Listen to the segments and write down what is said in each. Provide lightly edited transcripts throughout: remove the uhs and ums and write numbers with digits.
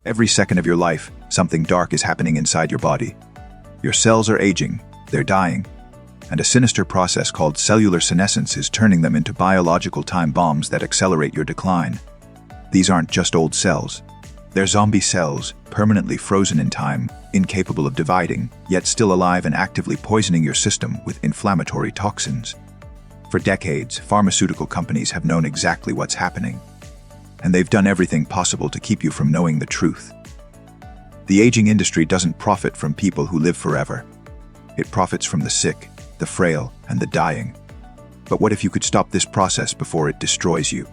Every second of your life, something dark is happening inside your body. Your cells are aging, they're dying, and a sinister process called cellular senescence is turning them into biological time bombs that accelerate your decline. These aren't just old cells. They're zombie cells, permanently frozen in time, incapable of dividing, yet still alive and actively poisoning your system with inflammatory toxins. For decades, pharmaceutical companies have known exactly what's happening, and they've done everything possible to keep you from knowing the truth. The aging industry doesn't profit from people who live forever. It profits from the sick, the frail, and the dying. But what if you could stop this process before it destroys you?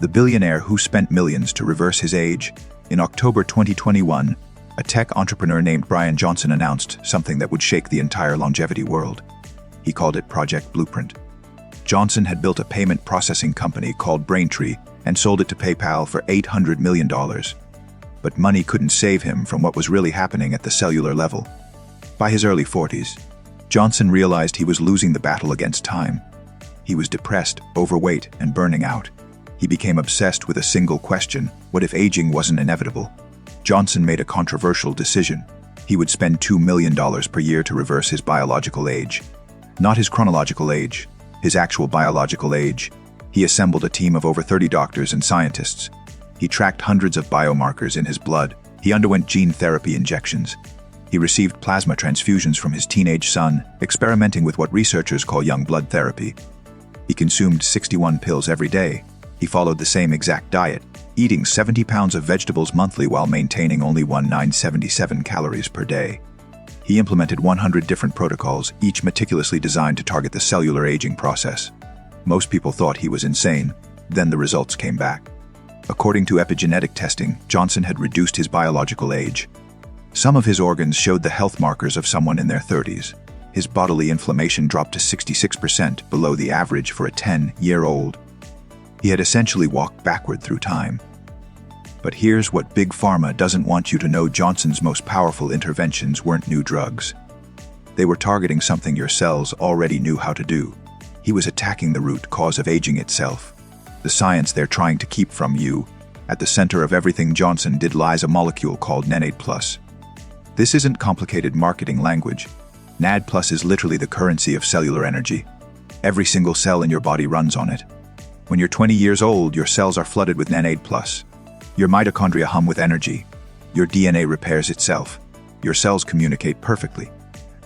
The billionaire who spent millions to reverse his age. In October 2021, a tech entrepreneur named Brian Johnson announced something that would shake the entire longevity world. He called it Project Blueprint. Johnson had built a payment processing company called Braintree and sold it to PayPal for $800 million. But money couldn't save him from what was really happening at the cellular level. By his early 40s, Johnson realized he was losing the battle against time. He was depressed, overweight, and burning out. He became obsessed with a single question: what if aging wasn't inevitable? Johnson made a controversial decision. He would spend $2 million per year to reverse his biological age. Not his chronological age, his actual biological age. He assembled a team of over 30 doctors and scientists. He tracked hundreds of biomarkers in his blood. He underwent gene therapy injections. He received plasma transfusions from his teenage son, experimenting with what researchers call young blood therapy. He consumed 61 pills every day. He followed the same exact diet, eating 70 pounds of vegetables monthly while maintaining only 1977 calories per day. He implemented 100 different protocols, each meticulously designed to target the cellular aging process. Most people thought he was insane. Then the results came back. According to epigenetic testing, Johnson had reduced his biological age. Some of his organs showed the health markers of someone in their 30s. His bodily inflammation dropped to 66%, below the average for a 10-year-old. He had essentially walked backward through time. But here's what Big Pharma doesn't want you to know: Johnson's most powerful interventions weren't new drugs. They were targeting something your cells already knew how to do. He was attacking the root cause of aging itself. The science they're trying to keep from you. At the center of everything Johnson did lies a molecule called NAD+. This isn't complicated marketing language. NAD+ is literally the currency of cellular energy. Every single cell in your body runs on it. When you're 20 years old, your cells are flooded with NAD+. Your mitochondria hum with energy. Your DNA repairs itself. Your cells communicate perfectly.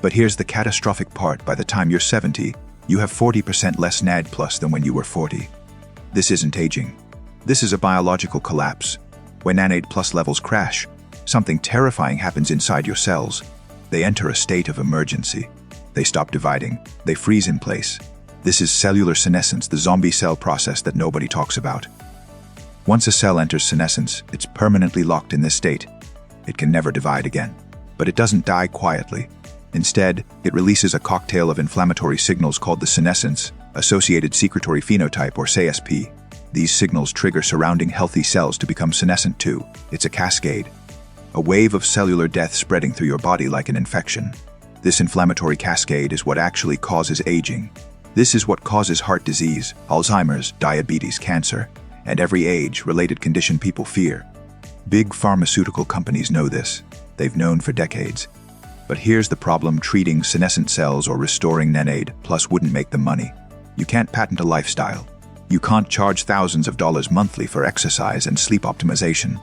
But here's the catastrophic part: by the time you're 70, you have 40% less NAD+ than when you were 40. This isn't aging. This is a biological collapse. When NAD+ levels crash, something terrifying happens inside your cells. They enter a state of emergency. They stop dividing. They freeze in place. This is cellular senescence, the zombie cell process that nobody talks about. Once a cell enters senescence, it's permanently locked in this state. It can never divide again. But it doesn't die quietly. Instead, it releases a cocktail of inflammatory signals called the senescence-associated secretory phenotype, or CSP. These signals trigger surrounding healthy cells to become senescent too. It's a cascade. A wave of cellular death spreading through your body like an infection. This inflammatory cascade is what actually causes aging. This is what causes heart disease, Alzheimer's, diabetes, cancer, and every age-related condition people fear. Big pharmaceutical companies know this. They've known for decades. But here's the problem: treating senescent cells or restoring NAD+ wouldn't make them money. You can't patent a lifestyle. You can't charge thousands of dollars monthly for exercise and sleep optimization.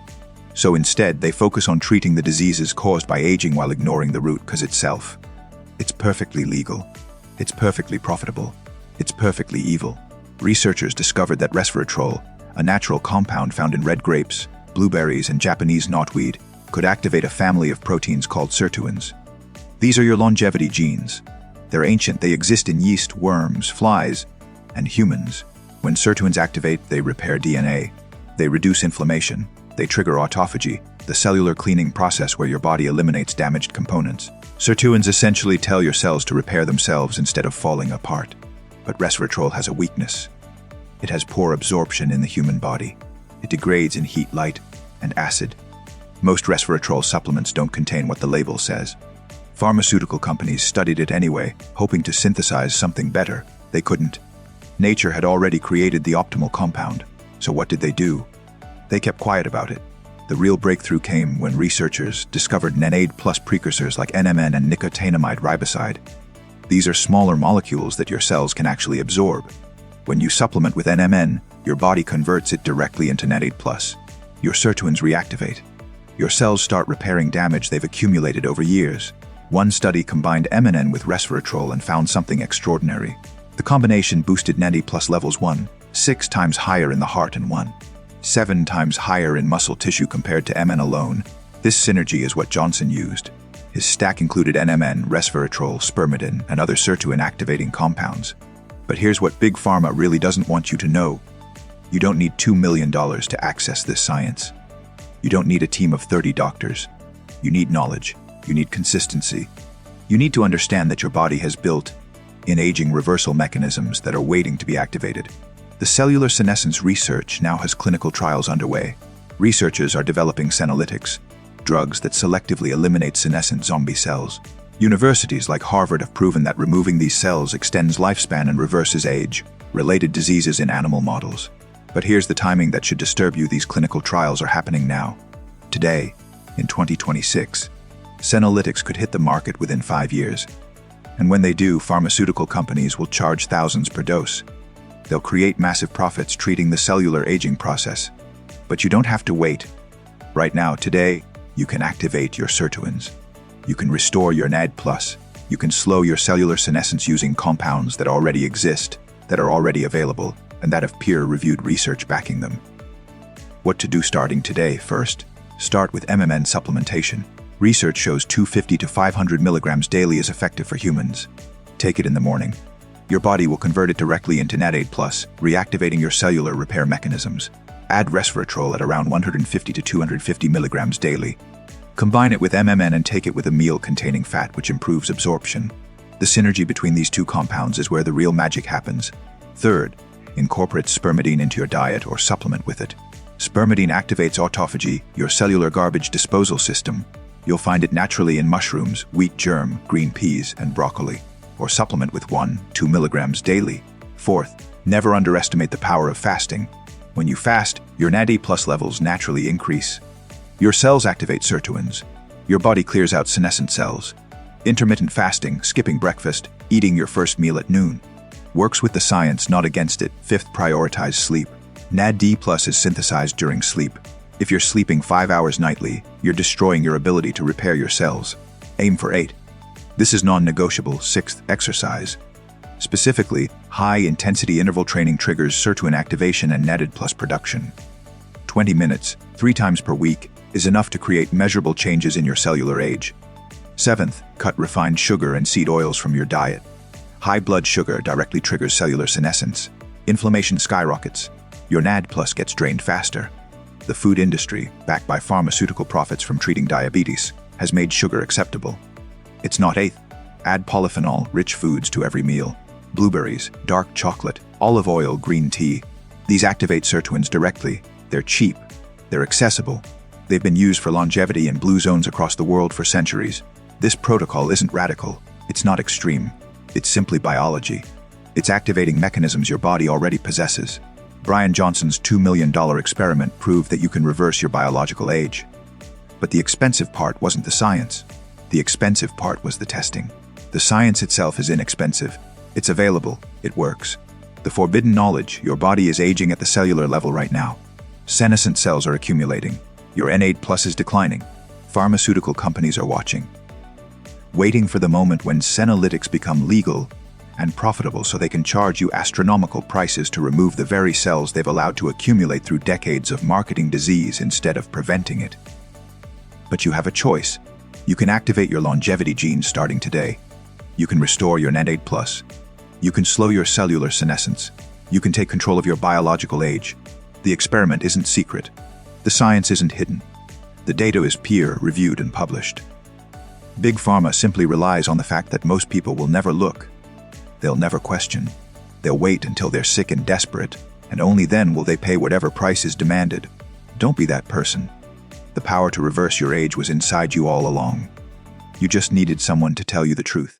So instead, they focus on treating the diseases caused by aging while ignoring the root cause itself. It's perfectly legal. It's perfectly profitable. It's perfectly evil. Researchers discovered that resveratrol, a natural compound found in red grapes, blueberries, and Japanese knotweed, could activate a family of proteins called sirtuins. These are your longevity genes. They're ancient. They exist in yeast, worms, flies, and humans. When sirtuins activate, they repair DNA. They reduce inflammation. They trigger autophagy, the cellular cleaning process where your body eliminates damaged components. Sirtuins essentially tell your cells to repair themselves instead of falling apart. But resveratrol has a weakness. It has poor absorption in the human body. It degrades in heat, light, and acid. Most resveratrol supplements don't contain what the label says. Pharmaceutical companies studied it anyway, hoping to synthesize something better. They couldn't. Nature had already created the optimal compound. So what did they do? They kept quiet about it. The real breakthrough came when researchers discovered NAD+ precursors like NMN and nicotinamide riboside. These are smaller molecules that your cells can actually absorb. When you supplement with NMN, your body converts it directly into NAD+. Your sirtuins reactivate. Your cells start repairing damage they've accumulated over years. One study combined MNN with resveratrol and found something extraordinary. The combination boosted NAD+ levels 1.6 times higher in the heart and 1.7 times higher in muscle tissue compared to MN alone. This synergy is what Johnson used. His stack included NMN, resveratrol, spermidine, and other sirtuin-activating compounds. But here's what Big Pharma really doesn't want you to know. You don't need $2 million to access this science. You don't need a team of 30 doctors. You need knowledge. You need consistency. You need to understand that your body has built in aging reversal mechanisms that are waiting to be activated. The cellular senescence research now has clinical trials underway. Researchers are developing senolytics, drugs that selectively eliminate senescent zombie cells. Universities like Harvard have proven that removing these cells extends lifespan and reverses age-related diseases in animal models. But here's the timing that should disturb you. These clinical trials are happening now. Today, in 2026, senolytics could hit the market within 5 years. And when they do, pharmaceutical companies will charge thousands per dose. They'll create massive profits treating the cellular aging process. But you don't have to wait. Right now, today, you can activate your sirtuins. You can restore your NAD+. You can slow your cellular senescence using compounds that already exist, that are already available, and that have peer-reviewed research backing them. What to do starting today? First, start with MMN supplementation. Research shows 250 to 500 milligrams daily is effective for humans. Take it in the morning. Your body will convert it directly into NAD+, reactivating your cellular repair mechanisms. Add resveratrol at around 150 to 250 milligrams daily. Combine it with MMN and take it with a meal containing fat, which improves absorption. The synergy between these two compounds is where the real magic happens. Third, incorporate spermidine into your diet or supplement with it. Spermidine activates autophagy, your cellular garbage disposal system. You'll find it naturally in mushrooms, wheat germ, green peas, and broccoli. Or supplement with 1-2 milligrams daily. Fourth, never underestimate the power of fasting. When you fast, your NAD+ levels naturally increase. Your cells activate sirtuins. Your body clears out senescent cells. Intermittent fasting, skipping breakfast, eating your first meal at noon, works with the science, not against it. Fifth, prioritize sleep. NAD+ is synthesized during sleep. If you're sleeping 5 hours nightly, you're destroying your ability to repair your cells. Aim for 8. This is non-negotiable. Sixth, exercise. Specifically, high-intensity interval training triggers sirtuin activation and NAD+ production. 20 minutes, 3 times per week, is enough to create measurable changes in your cellular age. Seventh, cut refined sugar and seed oils from your diet. High blood sugar directly triggers cellular senescence. Inflammation skyrockets. Your NAD+ gets drained faster. The food industry, backed by pharmaceutical profits from treating diabetes, has made sugar acceptable. It's not. Eighth, add polyphenol-rich foods to every meal. Blueberries, dark chocolate, olive oil, green tea. These activate sirtuins directly. They're cheap. They're accessible. They've been used for longevity in blue zones across the world for centuries. This protocol isn't radical. It's not extreme. It's simply biology. It's activating mechanisms your body already possesses. Brian Johnson's $2 million experiment proved that you can reverse your biological age. But the expensive part wasn't the science. The expensive part was the testing. The science itself is inexpensive. It's available. It works. The forbidden knowledge: your body is aging at the cellular level right now. Senescent cells are accumulating. Your NAD+ is declining. Pharmaceutical companies are watching, waiting for the moment when senolytics become legal and profitable so they can charge you astronomical prices to remove the very cells they've allowed to accumulate through decades of marketing disease instead of preventing it. But you have a choice. You can activate your longevity genes starting today. You can restore your NAD+. You can slow your cellular senescence. You can take control of your biological age. The experiment isn't secret. The science isn't hidden. The data is peer-reviewed and published. Big Pharma simply relies on the fact that most people will never look. They'll never question. They'll wait until they're sick and desperate, and only then will they pay whatever price is demanded. Don't be that person. The power to reverse your age was inside you all along. You just needed someone to tell you the truth.